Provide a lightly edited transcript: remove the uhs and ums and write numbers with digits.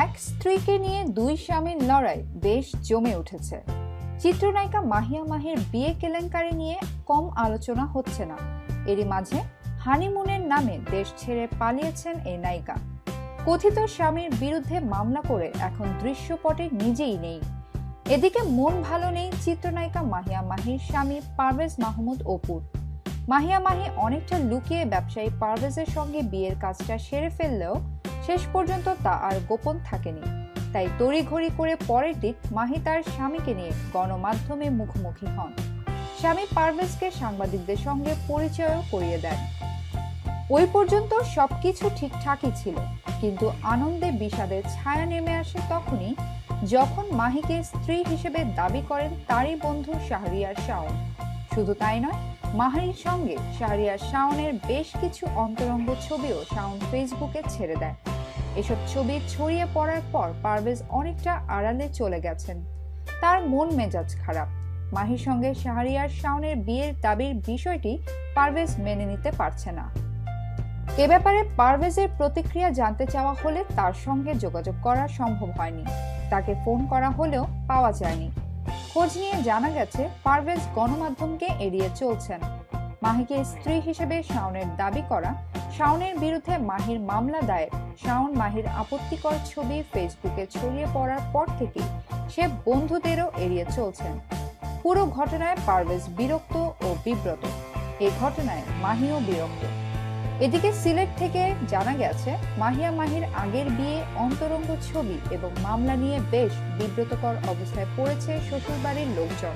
এক স্ত্রীকে নিয়ে দুই স্বামীর লড়াই বেশ জমে উঠেছে। চিত্রনায়িকা মাহিয়া মাহির বিয়ে কেলেঙ্কারি নিয়ে কম আলোচনা হচ্ছে না। এরই মাঝে হানিমুনের নামে দেশ ছেড়ে পালিয়েছেন এই নায়িকা। কথিত স্বামীর বিরুদ্ধে মামলা করে এখন দৃশ্যপটে নিজেই নেই। এদিকে মন ভালো নেই চিত্রনায়িকা মাহিয়া মাহির স্বামী পারভেজ মাহমুদ অপুর। মাহিয়া মাহি অনেকটা লুকিয়ে ব্যবসায়ী পারভেজের সঙ্গে বিয়ের কাজটা সেরে ফেললেও শেষ পর্যন্ত তা আর গোপন থাকেনি। তাই তড়িঘড়ি করে পরের দিন মাহি তার স্বামীকে নিয়ে গণমাধ্যমে মুখোমুখি হন। স্বামী পারভেজকে সাংবাদিকদের সঙ্গে পরিচয়ও করিয়ে দেন। ওই পর্যন্ত সবকিছু ঠিকঠাকই ছিল, কিন্তু আনন্দে বিষাদের ছায়া নেমে আসে তখনই যখন মাহিকে স্ত্রী হিসেবে দাবি করেন তারই বন্ধু শাহরিয়ার শাওন। শুধু তাই নয়, মাহির সঙ্গে শাহরিয়ার শাওনের বেশ কিছু অন্তরঙ্গ ছবিও শাওন ফেসবুকে ছেড়ে দেয়। এসব ছবি ছড়িয়ে পড়ার পর পারভেজ অনেকটা আড়ালে চলে গেছেন। তার মন মেজাজ খারাপ। মাহির সঙ্গে শাহরিয়ার শাওনের বিয়ের দাবির বিষয়টি পারভেজ মেনে নিতে পারছে না। এ ব্যাপারে পারভেজের প্রতিক্রিয়া জানতে চাওয়া হলে তার সঙ্গে যোগাযোগ করা সম্ভব হয়নি। তাকে ফোন করা হলেও পাওয়া যায়নি। খোঁজ নিয়ে জানা গেছে পারভেজ গণমাধ্যমকে এড়িয়ে চলছেন। মাহিকে স্ত্রী হিসেবে শাওনের দাবি করা, শাওনের বিরুদ্ধে মাহির মামলা দায়ের, শাওন মাহির আপত্তিকর ছবি ফেসবুকে ছড়িয়ে পড়ার পর থেকেই সে বন্ধুদেরও এড়িয়ে চলছেন। পুরো ঘটনায় পারভেজ বিরক্ত ও বিব্রত। এই ঘটনায় মাহিও বিরক্ত। এদিকে সিলেট থেকে জানা গেছে মাহিয়া মাহির আগের বিয়ে, অন্তরঙ্গ ছবি এবং মামলা নিয়ে বেশ বিব্রতকর অবস্থায় পড়েছে শ্বশুরবাড়ির লোকজন।